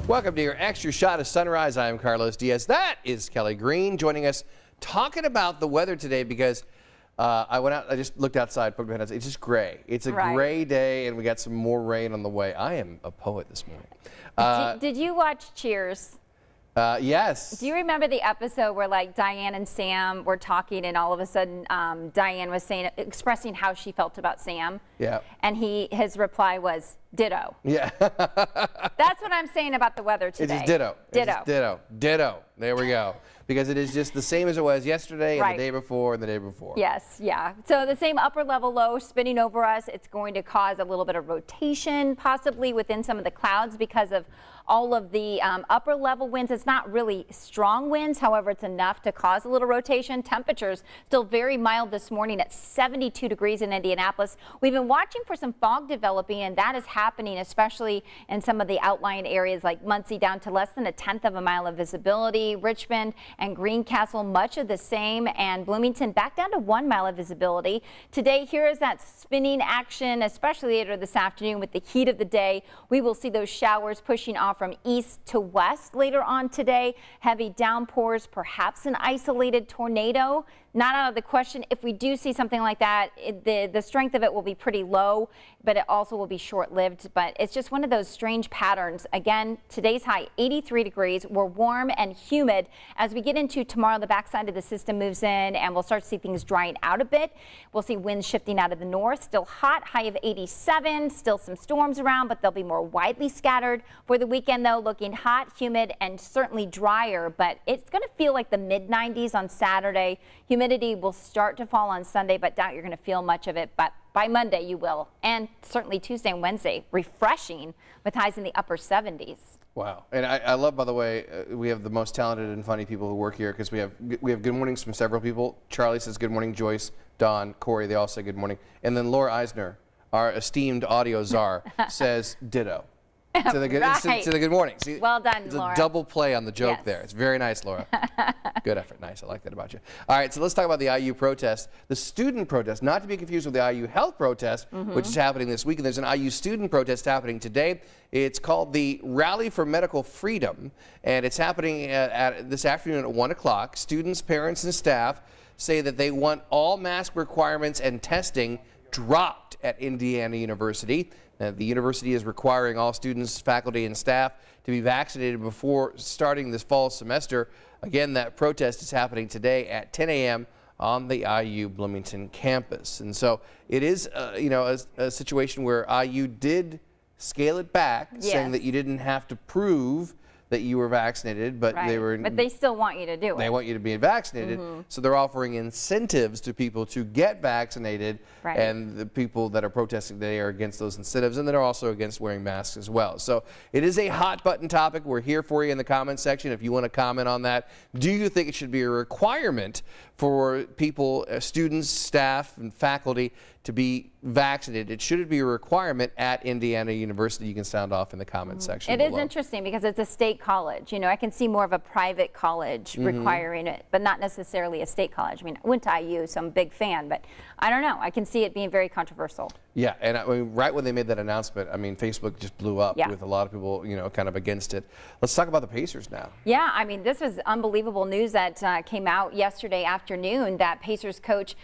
Welcome to your extra shot of sunrise. I am Carlos Diaz. That is Kelly Green joining us, talking about the weather today because I went out. I just looked outside. Put my head outside. It's just gray. It's a gray day, and we got some more rain on the way. I am a poet this morning. Did you watch Cheers? Yes. Do you remember the episode where like Diane and Sam were talking, and all of a sudden Diane was expressing how she felt about Sam? Yeah. And his reply was ditto. Yeah. That's what I'm saying about the weather today. It's just ditto. Ditto. It's just ditto. Ditto. There we go. Because it is just the same as it was yesterday and the day before and the day before. Yes, yeah. So the same upper level low spinning over us. It's going to cause a little bit of rotation possibly within some of the clouds because of all of the upper level winds. It's not really strong winds. However, it's enough to cause a little rotation. Temperatures still very mild this morning at 72 degrees in Indianapolis. We've been watching for some fog developing, and that is happening especially in some of the outlying areas like Muncie down to less than 1/10 of a mile of visibility. Richmond and Greencastle much of the same, and Bloomington back down to 1 mile of visibility. Today, here is that spinning action, especially later this afternoon with the heat of the day. We will see those showers pushing off from east to west later on today. Heavy downpours, perhaps an isolated tornado. Not out of the question. If we do see something like that, the strength of it will be pretty low, but it also will be short-lived. But it's just one of those strange patterns. Again, today's high 83 degrees. We're warm and humid. As we get into tomorrow, the backside of the system moves in, and we'll start to see things drying out a bit. We'll see winds shifting out of the north. Still hot, high of 87. Still some storms around, but they'll be more widely scattered. For the weekend, though, looking hot, humid, and certainly drier. But it's going to feel like the mid-90s on Saturday. Humidity will start to fall on Sunday, but doubt you're going to feel much of it. But by Monday, you will. And certainly Tuesday and Wednesday, refreshing with highs in the upper 70s. Wow. And I love, by the way, we have the most talented and funny people who work here because we have good mornings from several people. Charlie says good morning. Joyce, Don, Corey, they all say good morning. And then Laura Eisner, our esteemed audio czar, says ditto. To the good morning. See, well done, it's Laura. A double play on the joke there. It's very nice, Laura. Good effort. Nice. I like that about you. All right, so let's talk about the IU protest. The student protest, not to be confused with the IU health protest, which is happening this week. And there's an IU student protest happening today. It's called the Rally for Medical Freedom, and it's happening this afternoon at 1 o'clock. Students, parents, and staff say that they want all mask requirements and testing dropped at Indiana University. The university is requiring all students, faculty, and staff to be vaccinated before starting this fall semester. Again, that protest is happening today at 10 a.m. on the IU Bloomington campus. And so it is, a situation where IU did scale it back, saying that you didn't have to prove that you were vaccinated, but they still want you to do it. They want you to be vaccinated, so they're offering incentives to people to get vaccinated, and the people that are protesting today are against those incentives, and they're also against wearing masks as well. So it is a hot button topic. We're here for you in the comment section if you want to comment on that. Do you think it should be a requirement for people, students, staff, and faculty to be vaccinated? Should it be a requirement at Indiana University? You can sound off in the comment section It is interesting because it's a state college. You know, I can see more of a private college requiring it, but not necessarily a state college. I mean, I went to IU, so I'm a big fan, but I don't know. I can see it being very controversial. Yeah, and I mean, right when they made that announcement, I mean, Facebook just blew up with a lot of people, kind of against it. Let's talk about the Pacers now. Yeah, I mean, this was unbelievable news that came out yesterday afternoon that Pacers coach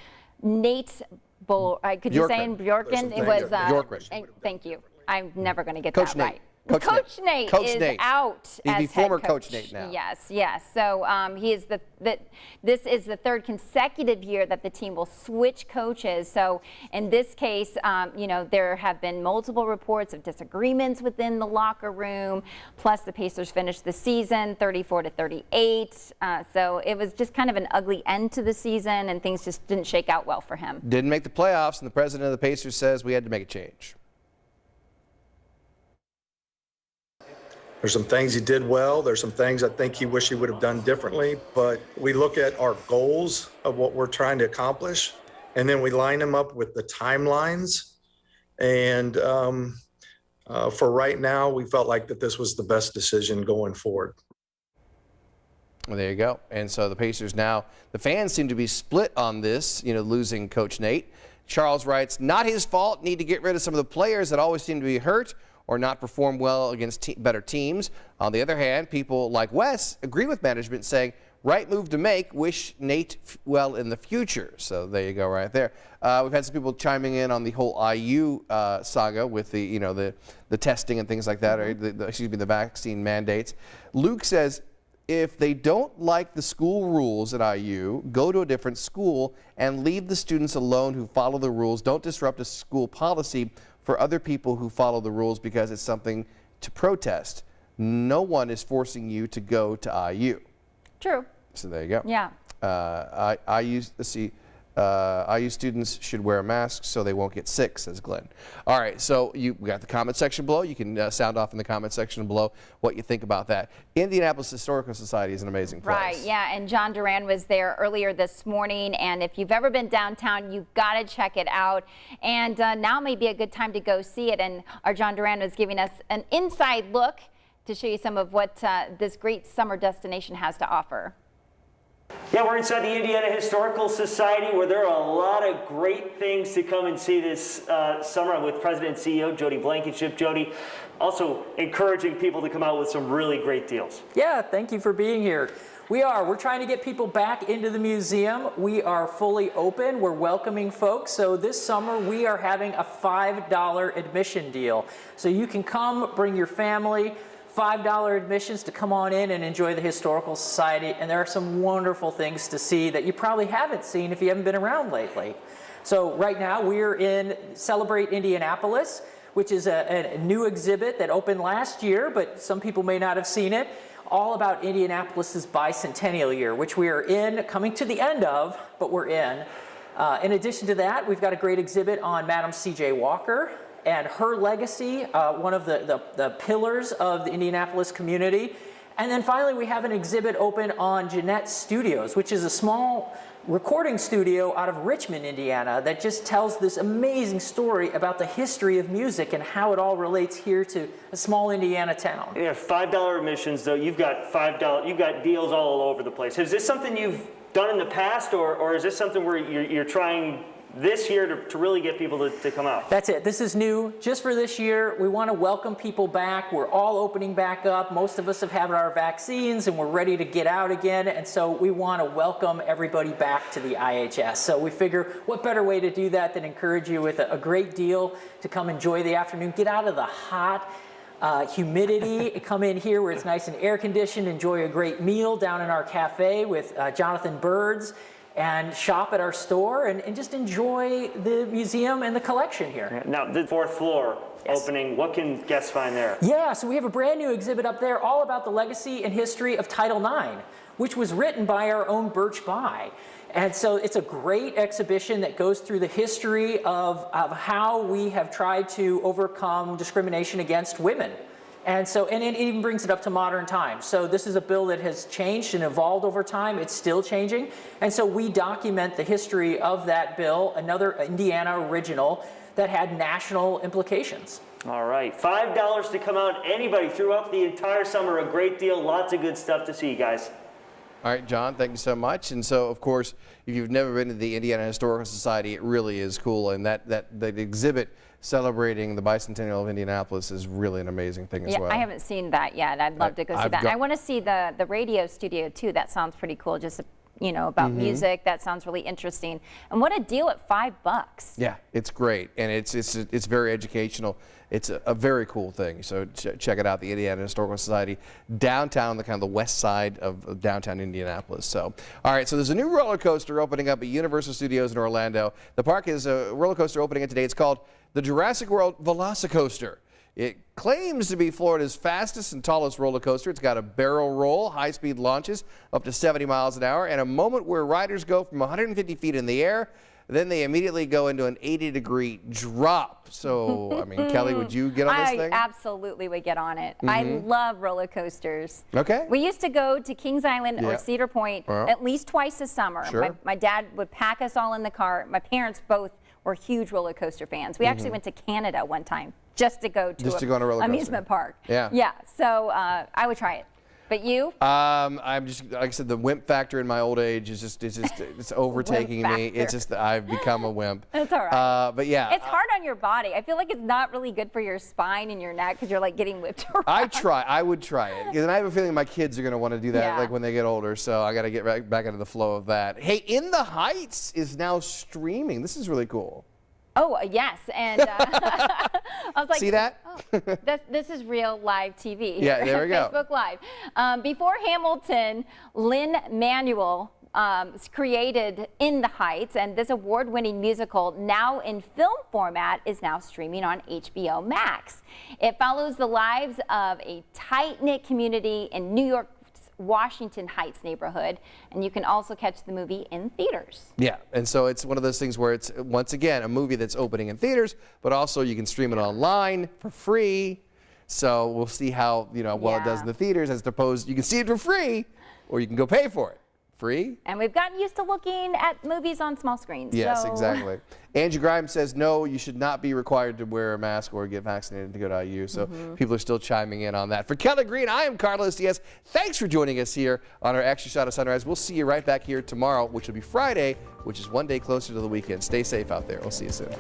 Nate could you say in Bjorken? It was Bjorkgren. Thank you. I'm never going to get that right. Coach Nate is out as He's the former head coach. Coach Nate now. Yes. So he is this is the third consecutive year that the team will switch coaches. So in this case, there have been multiple reports of disagreements within the locker room. Plus, the Pacers finished the season 34-38. So it was just kind of an ugly end to the season, and things just didn't shake out well for him. Didn't make the playoffs, and the president of the Pacers says we had to make a change. There's some things he did well. There's some things I think he wish he would have done differently. But we look at our goals of what we're trying to accomplish, and then we line them up with the timelines. And for right now, we felt like that this was the best decision going forward. Well, there you go. And so the Pacers now, the fans seem to be split on this, losing Coach Nate. Charles writes, not his fault, need to get rid of some of the players that always seem to be hurt or not perform well against better teams. On the other hand, people like Wes agree with management, saying, right move to make, wish Nate well in the future. So there you go right there. We've had some people chiming in on the whole IU saga with the, the testing and things like that, or the vaccine mandates. Luke says, if they don't like the school rules at IU, go to a different school and leave the students alone who follow the rules. Don't disrupt a school policy for other people who follow the rules because it's something to protest. No one is forcing you to go to IU. True. So there you go. Yeah. IU students should wear masks so they won't get sick, says Glenn. All right, so we got the comment section below. You can sound off in the comment section below what you think about that. Indianapolis Historical Society is an amazing place. Right, yeah, and John Duran was there earlier this morning, and if you've ever been downtown, you've got to check it out. And now may be a good time to go see it, and our John Duran was giving us an inside look to show you some of what this great summer destination has to offer. Yeah, we're inside the Indiana Historical Society, where there are a lot of great things to come and see this summer. I'm with President and CEO Jody Blankenship. Jody, also encouraging people to come out with some really great deals. Yeah, thank you for being here. We're trying to get people back into the museum. We are fully open. We're welcoming folks. So this summer we are having a $5 admission deal. So you can come, bring your family. $5 admissions to come on in and enjoy the Historical Society, and there are some wonderful things to see that you probably haven't seen if you haven't been around lately. So right now we're in Celebrate Indianapolis, which is a new exhibit that opened last year, but some people may not have seen it, all about Indianapolis's bicentennial year, which we are coming to the end of, but we're in. In addition to that, we've got a great exhibit on Madam C.J. Walker and her legacy, one of the pillars of the Indianapolis community. And then finally, we have an exhibit open on Jeanette Studios, which is a small recording studio out of Richmond, Indiana, that just tells this amazing story about the history of music and how it all relates here to a small Indiana town. Yeah, $5 admissions, though. You've got deals all over the place. Is this something you've done in the past, or is this something where you're trying this year to really get people to come out? That's it. This is new just for this year. We want to welcome people back. We're all opening back up. Most of us have had our vaccines and we're ready to get out again. And so we want to welcome everybody back to the IHS. So we figure what better way to do that than encourage you with a great deal to come enjoy the afternoon, get out of the hot humidity, come in here where it's nice and air conditioned, enjoy a great meal down in our cafe with Jonathan Birds, and shop at our store and just enjoy the museum and the collection here. Now, the fourth floor opening, what can guests find there? Yeah, so we have a brand new exhibit up there all about the legacy and history of Title IX, which was written by our own Birch Bayh. And so it's a great exhibition that goes through the history of how we have tried to overcome discrimination against women. And it even brings it up to modern times. So this is a bill that has changed and evolved over time. It's still changing. And so we document the history of that bill, another Indiana original that had national implications. All right, $5 to come out. Anybody throughout the entire summer, a great deal, lots of good stuff to see, guys. All right, John, thank you so much. And so, of course, if you've never been to the Indiana Historical Society, it really is cool. And the exhibit celebrating the bicentennial of Indianapolis is really an amazing thing as well. I haven't seen that yet. I'd love to go see that. I want to see the radio studio too. That sounds pretty cool. Just about music. That sounds really interesting. And what a deal at $5. Yeah, it's great, and it's very educational. It's a very cool thing. So check it out, the Indiana Historical Society, downtown, the kind of the west side of downtown Indianapolis. So, all right, so there's a new roller coaster opening up at Universal Studios in Orlando. The park is a roller coaster opening today. It's called the Jurassic World Velocicoaster. It claims to be Florida's fastest and tallest roller coaster. It's got a barrel roll, high-speed launches up to 70 miles an hour, and a moment where riders go from 150 feet in the air. Then they immediately go into an 80-degree drop. So, I mean, Kelly, would you get on this thing? I absolutely would get on it. I love roller coasters. Okay. We used to go to Kings Island or Cedar Point at least twice a summer. Sure. My dad would pack us all in the car. My parents both were huge roller coaster fans. We actually went to Canada one time just to go to on a roller coaster. amusement park. Yeah. Yeah. So I would try it. But you? I'm just, like I said, the wimp factor in my old age is it's overtaking me. It's just that I've become a wimp. That's all right. But yeah. It's hard on your body. I feel like it's not really good for your spine and your neck because you're like getting whipped around. I would try it. Because I have a feeling my kids are going to want to do that Yeah. like when they get older. So I got to get back into the flow of that. Hey, In the Heights is now streaming. This is really cool. Oh, yes. And I was like, See that? Oh, this is real live TV. Yeah, there we go. Facebook Live. Before Hamilton, Lin-Manuel created In the Heights, and this award-winning musical, now in film format, is now streaming on HBO Max. It follows the lives of a tight-knit community in New York Washington Heights neighborhood, and you can also catch the movie in theaters. Yeah, and so it's one of those things where it's, once again, a movie that's opening in theaters, but also you can stream it online for free. So we'll see how, well it does in the theaters, as opposed, you can see it for free, or you can go pay for it. Free. And we've gotten used to looking at movies on small screens. Yes, so. exactly. Angie Grimes says, no, you should not be required to wear a mask or get vaccinated to go to IU. So people are still chiming in on that. For Kelly Green, I am Carlos Diaz. Thanks for joining us here on our Extra Shot of Sunrise. We'll see you right back here tomorrow, which will be Friday, which is one day closer to the weekend. Stay safe out there. We'll see you soon.